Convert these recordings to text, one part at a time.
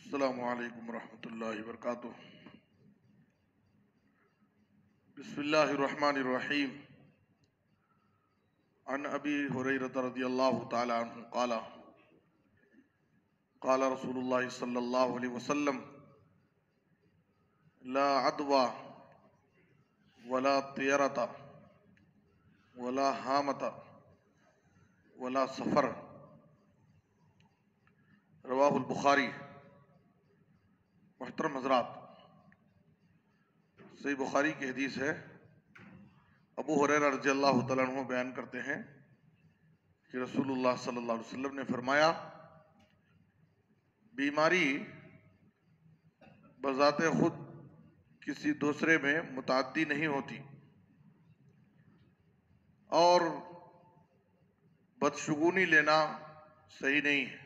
السلام علیکم ورحمۃ اللہ وبرکاتہ۔ بسم اللہ الرحمن الرحیم۔ عن ابی ہریرہ رضی اللہ تعالی عنہ قال قال رسول اللہ صلی اللہ علیہ وسلم لا عدوى ولا طیرۃ ولا حامۃ ولا سفر، رواہ البخاری۔ محترم حضرات، صحیح بخاری کی حدیث ہے۔ ابو ہریرہ رضی اللہ تعالیٰ عنہ بیان کرتے ہیں کہ رسول اللہ صلی اللہ علیہ وسلم نے فرمایا، بیماری بذات خود کسی دوسرے میں متعدی نہیں ہوتی، اور بدشگونی لینا صحیح نہیں ہے،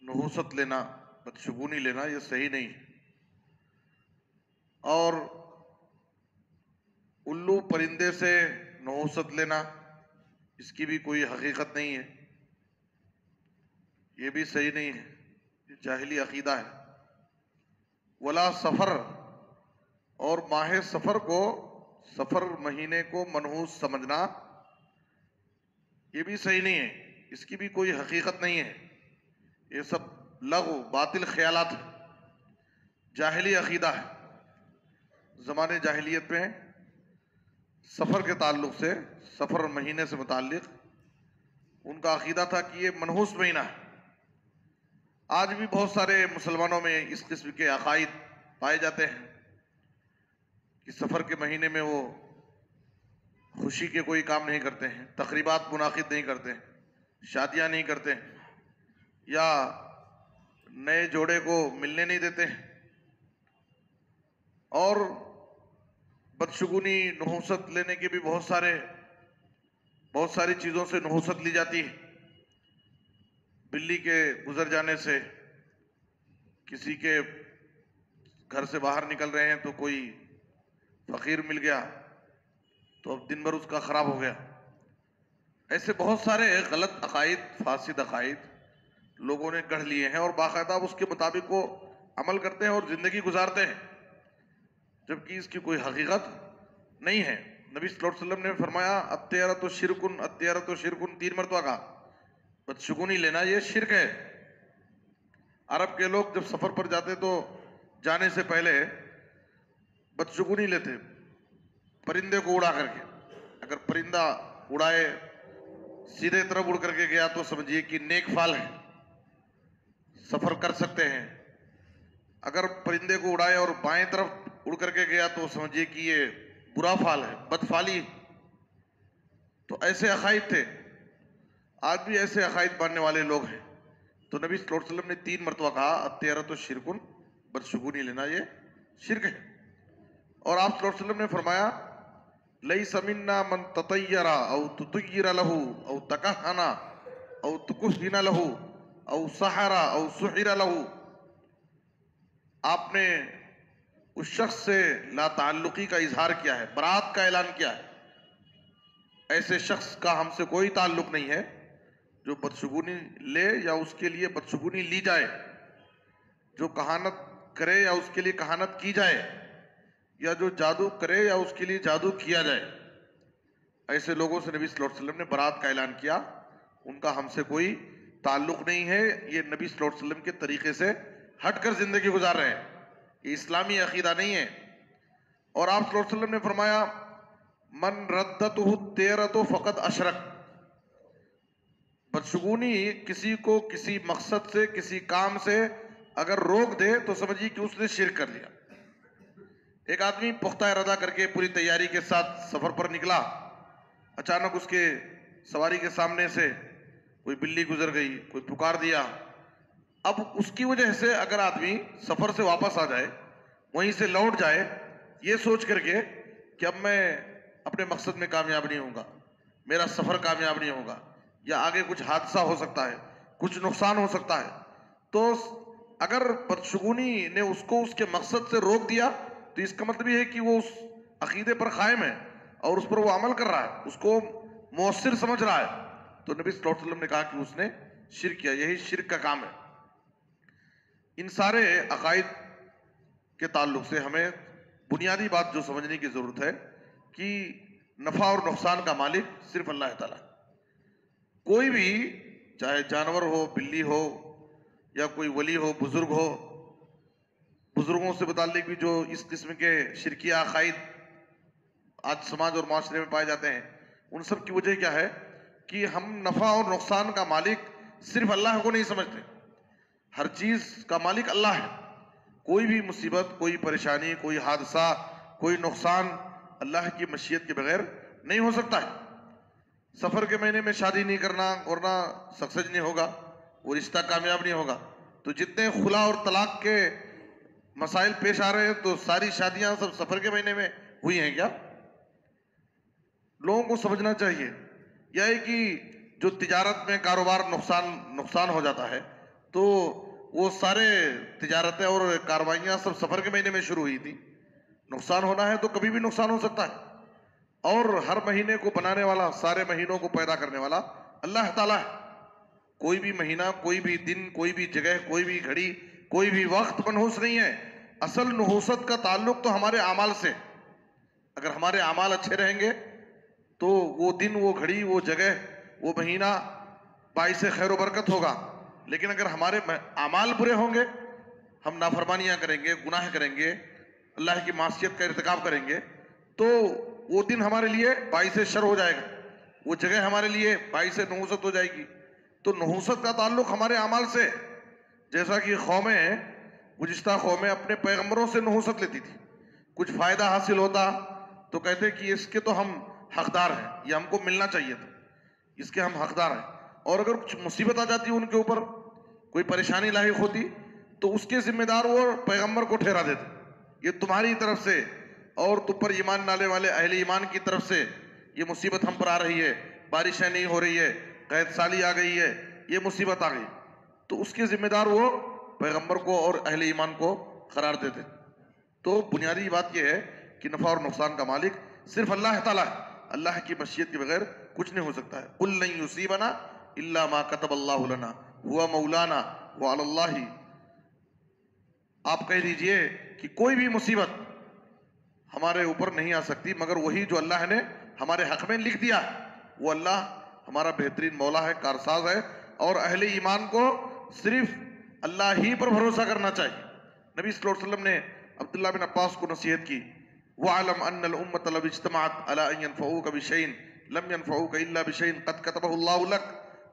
نحوست لینا، بدشگونی لینا یہ صحیح نہیں ہے، اور الو پرندے سے نحوست لینا اس کی بھی کوئی حقیقت نہیں ہے، یہ بھی صحیح نہیں ہے، یہ جاہلی عقیدہ ہے۔ ولا سفر، اور ماہ سفر کو، سفر مہینے کو منحوس سمجھنا یہ بھی صحیح نہیں ہے، اس کی بھی کوئی حقیقت نہیں ہے، یہ سب لغو باطل خیالات ہیں، جاہلی عقیدہ ہے۔ زمانے جاہلیت میں سفر کے تعلق سے، سفر مہینے سے متعلق ان کا عقیدہ تھا کہ یہ منحوس مہینہ ہے۔ آج بھی بہت سارے مسلمانوں میں اس قسم کے عقائد پائے جاتے ہیں کہ سفر کے مہینے میں وہ خوشی کے کوئی کام نہیں کرتے ہیں، تقریبات منعقد نہیں کرتے ہیں، شادیاں نہیں کرتے ہیں، یا نئے جوڑے کو ملنے نہیں دیتے ہیں، اور بدشگونی نحوست لینے کے بھی بہت ساری چیزوں سے نحوست لی جاتی ہے۔ بلی کے گزر جانے سے، کسی کے گھر سے باہر نکل رہے ہیں تو کوئی فقیر مل گیا تو اب دن بھر اس کا خراب ہو گیا۔ ایسے بہت سارے غلط عقائد، فاسد عقائد لوگوں نے گڑھ لیے ہیں، اور باقاعدہ اس کے مطابق وہ عمل کرتے ہیں اور زندگی گزارتے ہیں، جبکہ اس کی کوئی حقیقت نہیں ہے۔ نبی صلی اللہ علیہ وسلم نے فرمایا، الطیرۃ شرکن، الطیرۃ شرکن، 3 مرتبہ کہا، بدشگونی لینا یہ شرک ہے۔ عرب کے لوگ جب سفر پر جاتے تو جانے سے پہلے بدشگونی لیتے، پرندے کو اڑا کر کے۔ اگر پرندہ اڑائے سیدھے طرف اڑ کر کے گیا تو سمجھیے کہ نیک فال ہے، سفر کر سکتے ہیں۔ اگر پرندے کو اڑائے اور بائیں طرف اڑ کر کے گیا تو سمجھیے کہ یہ برا فال ہے، بد فالی۔ تو ایسے عقائد تھے، آج بھی ایسے عقائد ماننے والے لوگ ہیں۔ تو نبی صلی اللہ علیہ وسلم نے 3 مرتبہ کہا، الطیرۃ شرکن، بدشگونی لینا یہ شرک ہے۔ اور آپ صلی اللہ علیہ وسلم نے فرمایا، لیس منا من تطیر او تطیر له او تکہن او تکہن له او سحر او سحر له۔ آپ نے اس شخص سے لا تعلقی کا اظہار کیا ہے، برات کا اعلان کیا ہے۔ ایسے شخص کا ہم سے کوئی تعلق نہیں ہے جو بدشگونی لے یا اس کے لیے بدشگونی لی جائے، جو کہانت کرے یا اس کے لیے کہانت کی جائے، یا جو جادو کرے یا اس کے لیے جادو کیا جائے۔ ایسے لوگوں سے نبی صلی اللہ علیہ وسلم نے برات کا اعلان کیا، ان کا ہم سے کوئی تعلق نہیں ہے، یہ نبی صلی اللہ علیہ وسلم کے طریقے سے ہٹ کر زندگی گزار رہے ہیں، یہ اسلامی عقیدہ نہیں ہے۔ اور آپ صلی اللہ علیہ وسلم نے فرمایا، من ردتہ الطیرۃ فقد اشرک۔ بدشگونی کسی کو کسی مقصد سے، کسی کام سے اگر روک دے تو سمجھیے کہ اس نے شرک کر لیا۔ ایک آدمی پختہ ارادہ کر کے پوری تیاری کے ساتھ سفر پر نکلا، اچانک اس کے سواری کے سامنے سے کوئی بلی گزر گئی، کوئی پکار دیا۔ اب اس کی وجہ سے اگر آدمی سفر سے واپس آ جائے، وہیں سے لوٹ جائے، یہ سوچ کر کے کہ اب میں اپنے مقصد میں کامیاب نہیں ہوں گا، میرا سفر کامیاب نہیں ہوگا، یا آگے کچھ حادثہ ہو سکتا ہے، کچھ نقصان ہو سکتا ہے، تو اگر بدشگونی نے اس کو اس کے مقصد سے روک دیا تو اس کا مطلب یہ ہے کہ وہ اس عقیدے پر قائم ہے اور اس پر وہ عمل کر رہا ہے، اس کو مؤثر سمجھ رہا ہے۔ تو نبی صلی اللہ علیہ وسلم نے کہا کہ اس نے شرک کیا، یہی شرک کا کام ہے۔ ان سارے عقائد کے تعلق سے ہمیں بنیادی بات جو سمجھنے کی ضرورت ہے کہ نفع اور نقصان کا مالک صرف اللہ تعالیٰ. کوئی بھی چاہے جانور ہو، بلی ہو، یا کوئی ولی ہو، بزرگ ہو، بزرگوں سے متعلق بھی جو اس قسم کے شرکیہ عقائد آج سماج اور معاشرے میں پائے جاتے ہیں، ان سب کی وجہ کیا ہے کہ ہم نفع اور نقصان کا مالک صرف اللہ کو نہیں سمجھتے. ہر چیز کا مالک اللہ ہے. کوئی بھی مصیبت، کوئی پریشانی، کوئی حادثہ، کوئی نقصان اللہ کی مشیت کے بغیر نہیں ہو سکتا ہے. سفر کے مہینے میں شادی نہیں کرنا سکسیس نہیں ہوگا، وہ رشتہ کامیاب نہیں ہوگا. تو جتنے خلا اور طلاق کے مسائل پیش آ رہے ہیں تو ساری شادیاں سب سفر کے مہینے میں ہوئی ہیں کیا؟ لوگوں کو سمجھنا چاہیے. یا ہے کہ جو تجارت میں کاروبار نقصان ہو جاتا ہے تو وہ سارے تجارتیں اور کاروائیاں سب سفر کے مہینے میں شروع ہوئی تھی. نقصان ہونا ہے تو کبھی بھی نقصان ہو سکتا ہے. اور ہر مہینے کو بنانے والا، سارے مہینوں کو پیدا کرنے والا اللہ تعالیٰ ہے. کوئی بھی مہینہ، کوئی بھی دن، کوئی بھی جگہ، کوئی بھی گھڑی، کوئی بھی وقت منحوس نہیں ہے. اصل نحوست کا تعلق تو ہمارے اعمال سے. اگر ہمارے اعمال اچھے رہیں گے تو وہ دن، وہ گھڑی، وہ جگہ، وہ مہینہ باعث خیر و برکت ہوگا. لیکن اگر ہمارے اعمال برے ہوں گے، ہم نافرمانیاں کریں گے، گناہ کریں گے، اللہ کی معصیت کا ارتکاب کریں گے، تو وہ دن ہمارے لیے باعث شر ہو جائے گا، وہ جگہ ہمارے لیے باعث نحوست ہو جائے گی. تو نحوست کا تعلق ہمارے اعمال سے. جیسا کہ گزشتہ قومیں اپنے پیغمبروں سے نحوست لیتی تھی. کچھ فائدہ حاصل ہوتا تو کہتے کہ اس کے تو ہم حقدار ہیں، یہ ہم کو ملنا چاہیے تھا، اس کے ہم حقدار ہیں. اور اگر کچھ مصیبت آ جاتی ان کے اوپر، کوئی پریشانی لاحق ہوتی تو اس کے ذمہ دار وہ پیغمبر کو ٹھہرا دیتے، یہ تمہاری طرف سے اور تم پر ایمان لانے والے اہل ایمان کی طرف سے یہ مصیبت ہم پر آ رہی ہے، بارشیں نہیں ہو رہی ہے، قحط سالی آ گئی ہے، یہ مصیبت آ گئی. تو اس کے ذمہ دار وہ پیغمبر کو اور اہل ایمان کو قرار دیتے. تو بنیادی بات یہ ہے کہ نفع اور نقصان کا مالک صرف اللہ تعالیٰ ہے. اللہ کی مشیت کے بغیر کچھ نہیں ہو سکتا ہے. قُلْ لَن يُصِيبَنَا إِلَّا مَا كَتَبَ اللَّهُ لَنَا هُوَ مَوْلَانَا وَعَلَى اللَّهِ. آپ کہہ دیجئے کہ کوئی بھی مصیبت ہمارے اوپر نہیں آ سکتی مگر وہی جو اللہ نے ہمارے حق میں لکھ دیا. وہ اللہ ہمارا بہترین مولا ہے، کارساز ہے. اور اہل ایمان کو صرف اللہ ہی پر بھروسہ کرنا چاہیے. نبی صلی اللہ علیہ وسلم نے عبداللہ بن عباس کو نصیحت کی، وَعَلَمْ أَنَّ الْأُمَّةَ لَوْ اجْتَمَعَتْ عَلَىٰ أَن يَنفَعُوكَ بِشَيْءٍ لَمْ يَنفَعُوكَ إِلَّا بِشَيْءٍ قَدْ كَتَبَهُ اللَّهُ لَكَ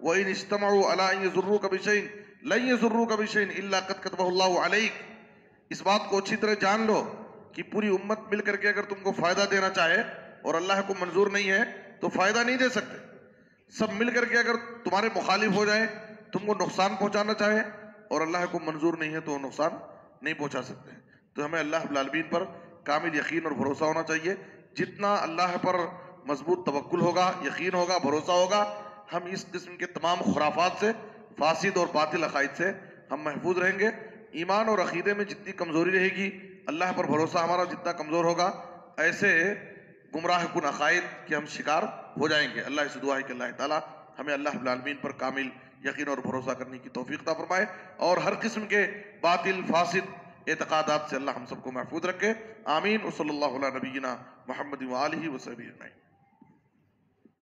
وَإِنِ اجْتَمَعُوا عَلَىٰ أَن يَضُرُّوكَ بِشَيْءٍ لَن يَضُرُّوكَ بِشَيْءٍ إِلَّا قَدْ كَتَبَهُ اللَّهُ عَلَيْكَ. اس بات کو اچھی طرح جان لو کہ پوری امت مل کر کے اگر تم کو فائدہ دینا چاہے اور اللہ کو منظور نہیں ہے تو فائدہ نہیں دے سکتے. سب مل کر کے اگر تمہارے مخالف ہو جائیں، تم کو نقصان پہنچانا چاہے اور اللہ کو منظور نہیں ہے تو وہ نقصان نہیں پہنچا سکتے. تو ہمیں اللہ رب العالمین پر کامل یقین اور بھروسہ ہونا چاہیے. جتنا اللہ پر مضبوط توکل ہوگا، یقین ہوگا، بھروسہ ہوگا، ہم اس قسم کے تمام خرافات سے، فاسد اور باطل عقائد سے ہم محفوظ رہیں گے. ایمان اور عقیدے میں جتنی کمزوری رہے گی، اللہ پر بھروسہ ہمارا جتنا کمزور ہوگا، ایسے گمراہ کن عقائد کے ہم شکار ہو جائیں گے. اللہ سے دعا ہے کہ اللہ تعالیٰ ہمیں اللہ رب العالمین پر کامل یقین اور بھروسہ کرنے کی توفیق عطا فرمائے اور ہر قسم کے باطل فاسد اعتقادات سے اللہ ہم سب کو محفوظ رکھے. آمین. وصلی اللہ علی نبینا محمد وآلہ وصحبہ اجمعین.